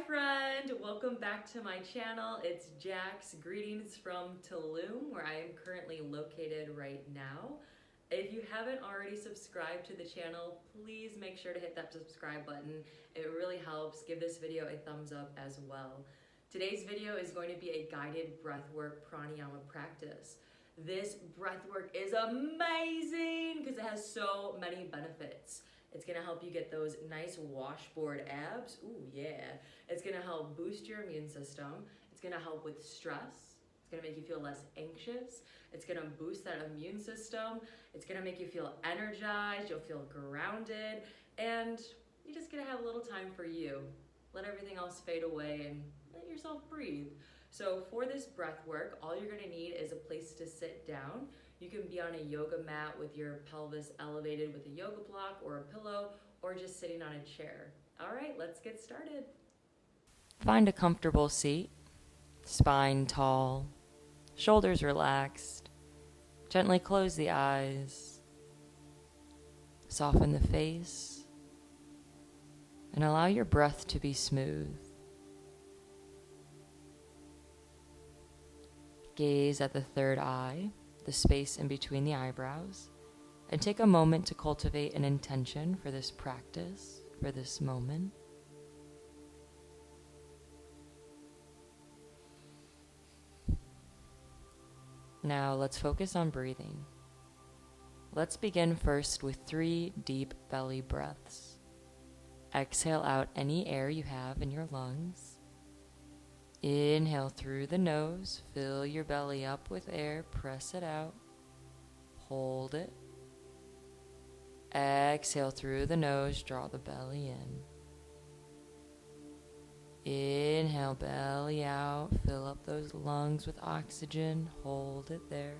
friend, welcome back to my channel. It's Jax. Greetings from Tulum, where I am currently located right now. If you haven't already subscribed to the channel, please make sure to hit that subscribe button. It really helps. Give this video a thumbs up as well. Today's video is going to be a guided breathwork pranayama practice. This breathwork is amazing because it has so many benefits. It's gonna help you get those nice washboard abs. Ooh, yeah. It's gonna help boost your immune system. It's gonna help with stress. It's gonna make you feel less anxious. It's gonna boost that immune system. It's gonna make you feel energized. You'll feel grounded. And you're just gonna have a little time for you. Let everything else fade away and let yourself breathe. So for this breath work, all you're gonna need is a place to sit down. You can be on a yoga mat with your pelvis elevated with a yoga block or a pillow, or just sitting on a chair. All right, let's get started. Find a comfortable seat, spine tall, shoulders relaxed. Gently close the eyes, soften the face, and allow your breath to be smooth. Gaze at the third eye, the space in between the eyebrows, and take a moment to cultivate an intention for this practice, for this moment. Now let's focus on breathing. Let's begin first with 3 deep belly breaths. Exhale out any air you have in your lungs. Inhale through the nose, fill your belly up with air, press it out, hold it. Exhale through the nose, draw the belly in. Inhale, belly out, fill up those lungs with oxygen, hold it there.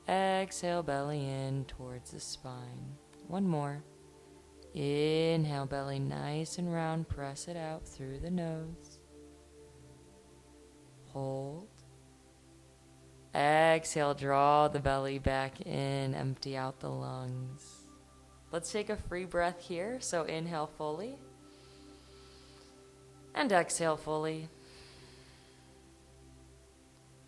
Exhale, belly in towards the spine. One more. Inhale, belly nice and round, press it out through the nose. Hold. Exhale, draw the belly back in, empty out the lungs. Let's take a free breath here. So inhale fully. And exhale fully.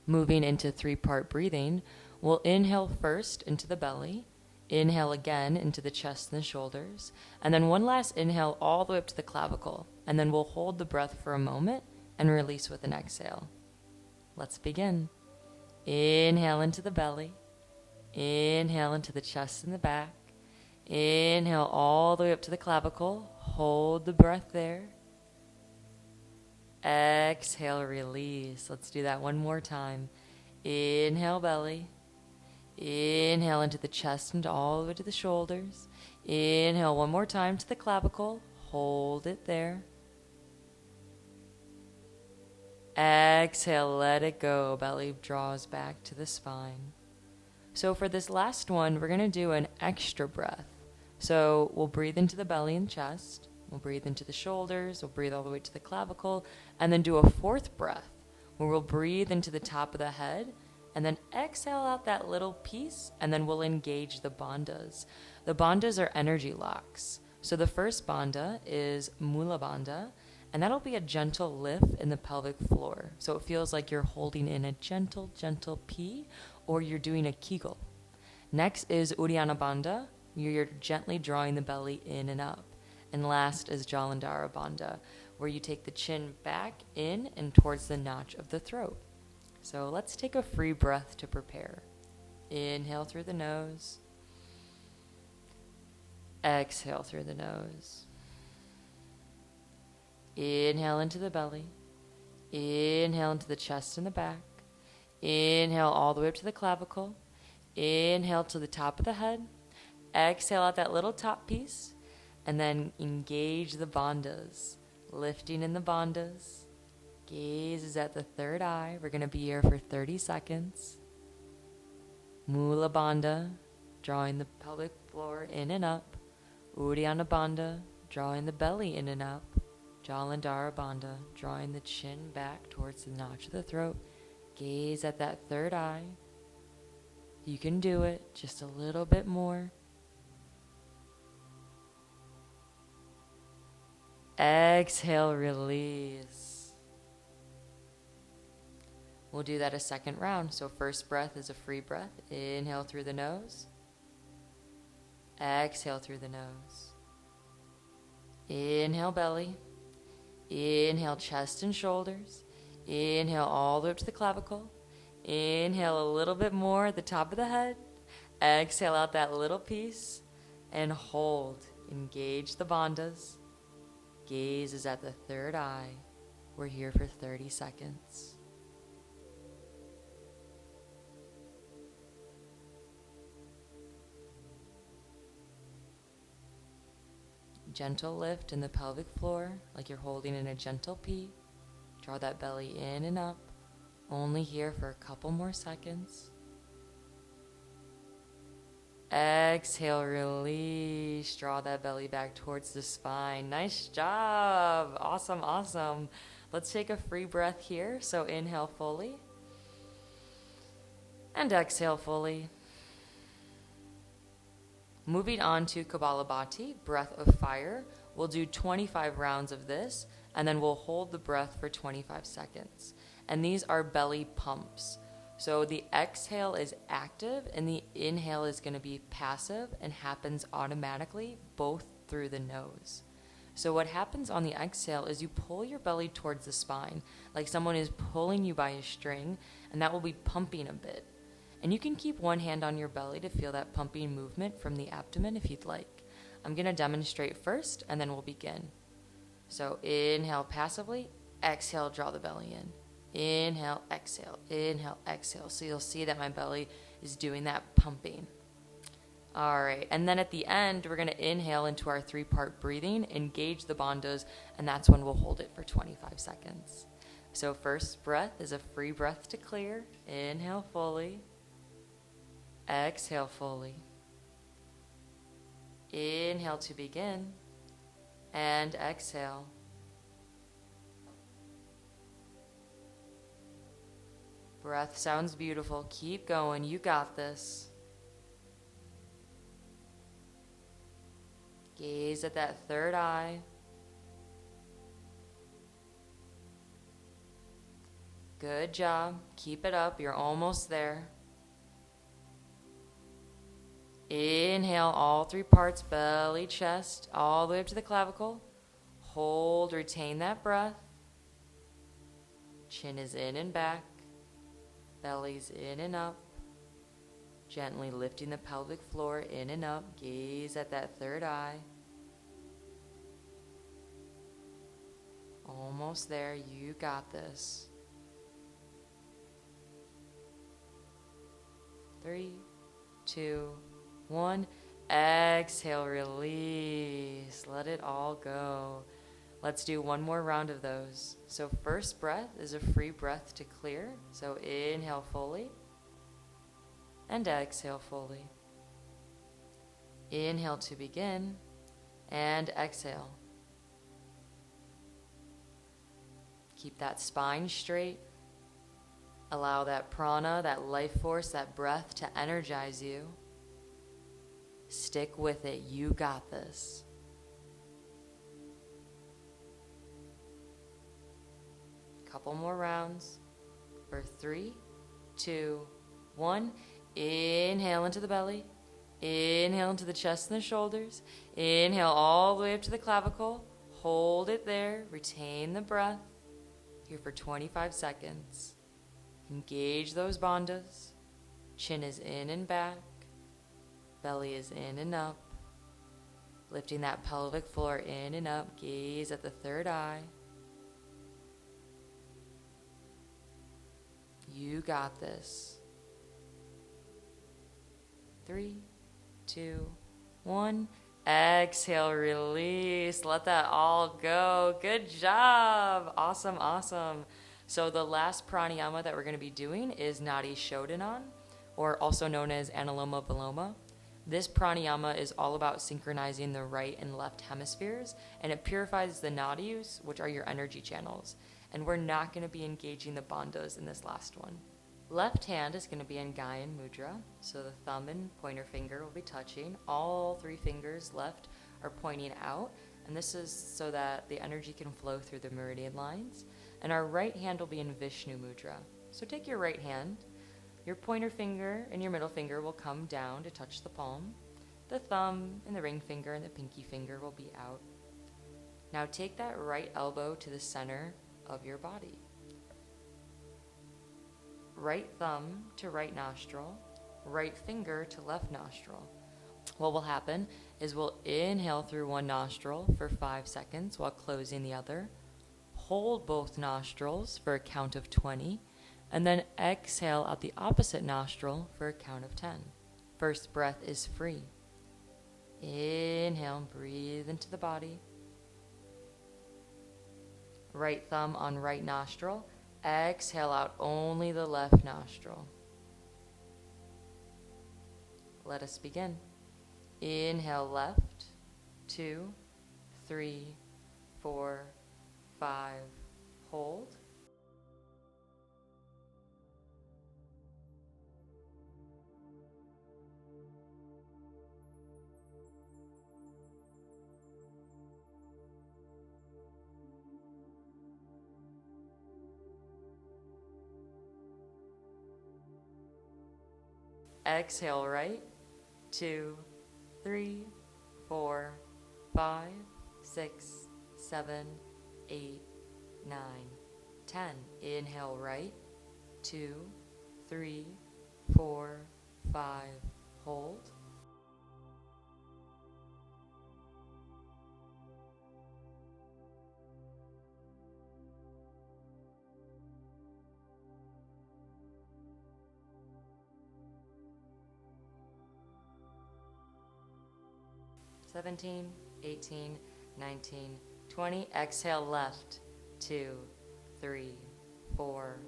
Moving into 3-part breathing, we'll inhale first into the belly. Inhale again into the chest and the shoulders, and then one last inhale all the way up to the clavicle, and then we'll hold the breath for a moment and release with an exhale. Let's begin. Inhale into the belly. Inhale into the chest and the back. Inhale all the way up to the clavicle. Hold the breath there. Exhale, release. Let's do that one more time. Inhale, belly. Inhale into the chest and all the way to the shoulders. Inhale one more time to the clavicle. Hold it there. Exhale, let it go. Belly draws back to the spine. So for this last one, we're going to do an extra breath. So we'll breathe into the belly and chest. We'll breathe into the shoulders. We'll breathe all the way to the clavicle. And then do a 4th breath where we'll breathe into the top of the head. And then exhale out that little piece, and then we'll engage the bandhas. The bandhas are energy locks. So the first bandha is Mula Bandha, and that'll be a gentle lift in the pelvic floor. So it feels like you're holding in a gentle, gentle pee, or you're doing a Kegel. Next is Uddiyana Bandha, where you're gently drawing the belly in and up. And last is Jalandhara Bandha, where you take the chin back in and towards the notch of the throat. So let's take a free breath to prepare. Inhale through the nose. Exhale through the nose. Inhale into the belly. Inhale into the chest and the back. Inhale all the way up to the clavicle. Inhale to the top of the head. Exhale out that little top piece. And then engage the bandhas. Lifting in the bandhas. Gaze is at the third eye. We're going to be here for 30 seconds. Mula Bandha, drawing the pelvic floor in and up. Uddiyana Bandha, drawing the belly in and up. Jalandhara Bandha, drawing the chin back towards the notch of the throat. Gaze at that third eye. You can do it, just a little bit more. Exhale, release. We'll do that a second round. So first breath is a free breath. Inhale through the nose. Exhale through the nose. Inhale, belly. Inhale, chest and shoulders. Inhale all the way up to the clavicle. Inhale a little bit more at the top of the head. Exhale out that little piece and hold. Engage the bandhas. Gaze is at the third eye. We're here for 30 seconds. Gentle lift in the pelvic floor, like you're holding in a gentle P. Draw that belly in and up. Only here for a couple more seconds. Exhale, release. Draw that belly back towards the spine. Nice job. Awesome, awesome. Let's take a free breath here. So inhale fully. And exhale fully. Moving on to Kapalabhati, breath of fire. We'll do 25 rounds of this, and then we'll hold the breath for 25 seconds. And these are belly pumps. So the exhale is active, and the inhale is going to be passive and happens automatically, both through the nose. So what happens on the exhale is you pull your belly towards the spine, like someone is pulling you by a string, and that will be pumping a bit. And you can keep one hand on your belly to feel that pumping movement from the abdomen if you'd like. I'm going to demonstrate first, and then we'll begin. So inhale passively, exhale, draw the belly in. Inhale, exhale, inhale, exhale. So you'll see that my belly is doing that pumping. All right, and then at the end, we're going to inhale into our 3-part breathing, engage the bandhas, and that's when we'll hold it for 25 seconds. So first breath is a free breath to clear. Inhale fully. Exhale fully. Inhale to begin. And exhale. Breath sounds beautiful. Keep going. You got this. Gaze at that third eye. Good job. Keep it up. You're almost there. Inhale all 3 parts, belly, chest, all the way up to the clavicle. Hold, retain that breath. Chin is in and back. Belly's in and up. Gently lifting the pelvic floor in and up. Gaze at that third eye. Almost there. You got this. 3, 2, 1. Exhale, release. Let it all go. Let's do one more round of those. So first breath is a free breath to clear. So inhale fully. And exhale fully. Inhale to begin. And exhale. Keep that spine straight. Allow that prana, that life force, that breath to energize you. Stick with it. You got this. Couple more rounds for 3, 2, 1. Inhale into the belly. Inhale into the chest and the shoulders. Inhale all the way up to the clavicle. Hold it there. Retain the breath. Here for 25 seconds. Engage those bandhas. Chin is in and back. Belly is in and up. Lifting that pelvic floor in and up. Gaze at the third eye. You got this. 3, 2, 1. Exhale, release. Let that all go. Good job. Awesome, awesome. So the last pranayama that we're going to be doing is Nadi Shodhanan, or also known as Anuloma Viloma. This pranayama is all about synchronizing the right and left hemispheres, and it purifies the nadis, which are your energy channels. And we're not going to be engaging the bandhas in this last one. Left hand is going to be in Gyan Mudra, so the thumb and pointer finger will be touching. All 3 fingers left are pointing out, And this is so that the energy can flow through the meridian lines. And our right hand will be in Vishnu Mudra. So take your right hand, your pointer finger and your middle finger will come down to touch the palm. The thumb and the ring finger and the pinky finger will be out. Now take that right elbow to the center of your body. Right thumb to right nostril, right finger to left nostril. What will happen is we'll inhale through one nostril for 5 seconds while closing the other. Hold both nostrils for a count of 20, and then exhale out the opposite nostril for a count of 10. First breath is free. Inhale, breathe into the body. Right thumb on right nostril. Exhale out only the left nostril. Let us begin. Inhale left, 2, 3, 4, 5. Hold. Exhale right, 2, 3, 4, 5, 6, 7, 8, 9, 10. Inhale right, 2, 3, 4, 5. Hold. Seventeen, 18, 19, 20. Exhale left, 2, 3, 4,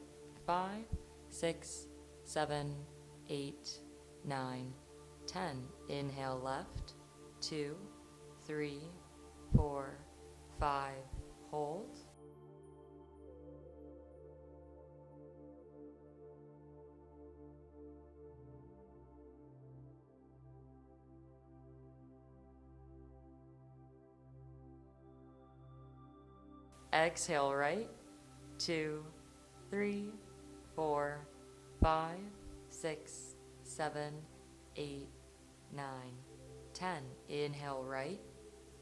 5, 6, 7, 8, 9, 10. Inhale left, 2, 3, 4, 5. Hold. Exhale right, 2, 3, 4, 5, 6, 7, 8, 9, 10. Inhale right,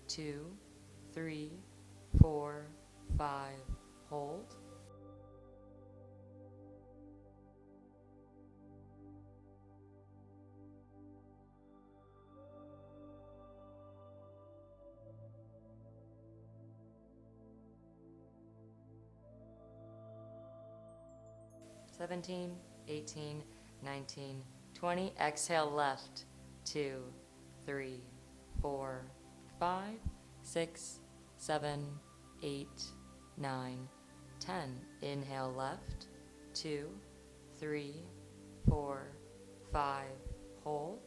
2, 3, 4, 5. Hold. Seventeen, 18, 19, 20. Exhale left, 2, 3, 4, 5, 6, 7, 8, 9, 10. Inhale left, 2, 3, 4, 5. Hold.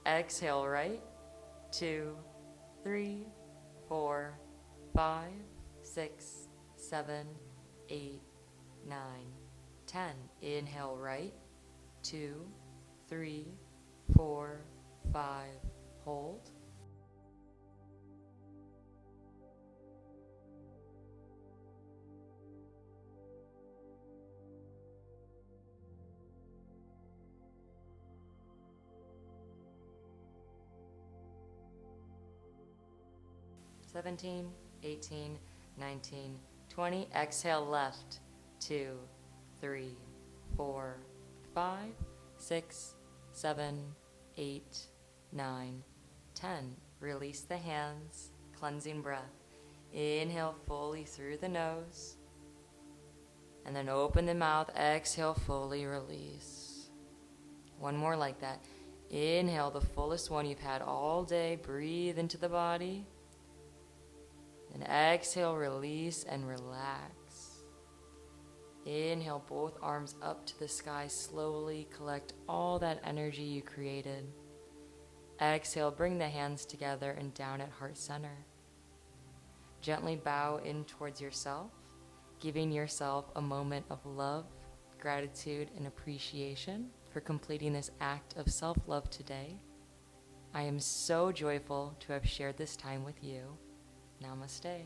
Exhale right, 2, 3, 4, 5, 6, 7, 8, 9, 10. Inhale right, 2, 3, 4, 5. Hold. Seventeen, 18, 19, 20. Exhale left, 2, 3, 4, 5, 6, 7, 8, 9, 10. Release the hands, cleansing breath. Inhale fully through the nose, and then open the mouth. Exhale, fully release. One more like that. Inhale, the fullest one you've had all day. Breathe into the body. And exhale, release and relax. Inhale, both arms up to the sky. Slowly collect all that energy you created. Exhale, bring the hands together and down at heart center. Gently bow in towards yourself, giving yourself a moment of love, gratitude, and appreciation for completing this act of self-love today. I am so joyful to have shared this time with you. Namaste.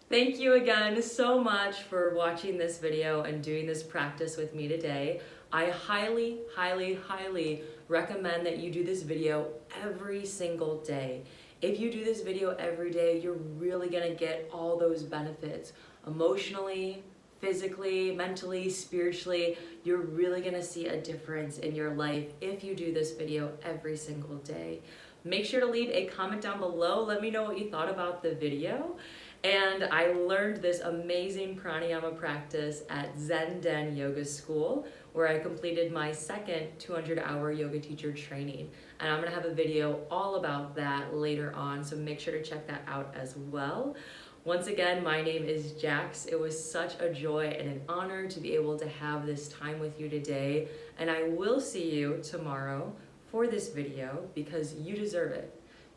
Thank you again so much for watching this video and doing this practice with me today. I highly, highly, highly recommend that you do this video every single day. If you do this video every day, you're really gonna get all those benefits emotionally, physically, mentally, spiritually. You're really gonna see a difference in your life if you do this video every single day. Make sure to leave a comment down below. Let me know what you thought about the video. And I learned this amazing pranayama practice at Zen Den Yoga School, where I completed my second 200-hour yoga teacher training. And I'm gonna have a video all about that later on, so make sure to check that out as well. Once again, my name is Jax. It was such a joy and an honor to be able to have this time with you today. And I will see you tomorrow for this video because you deserve it.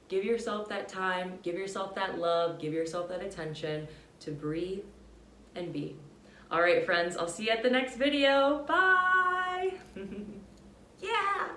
Give yourself that time, give yourself that love, give yourself that attention to breathe and be. All right, friends, I'll see you at the next video. Bye. Yeah.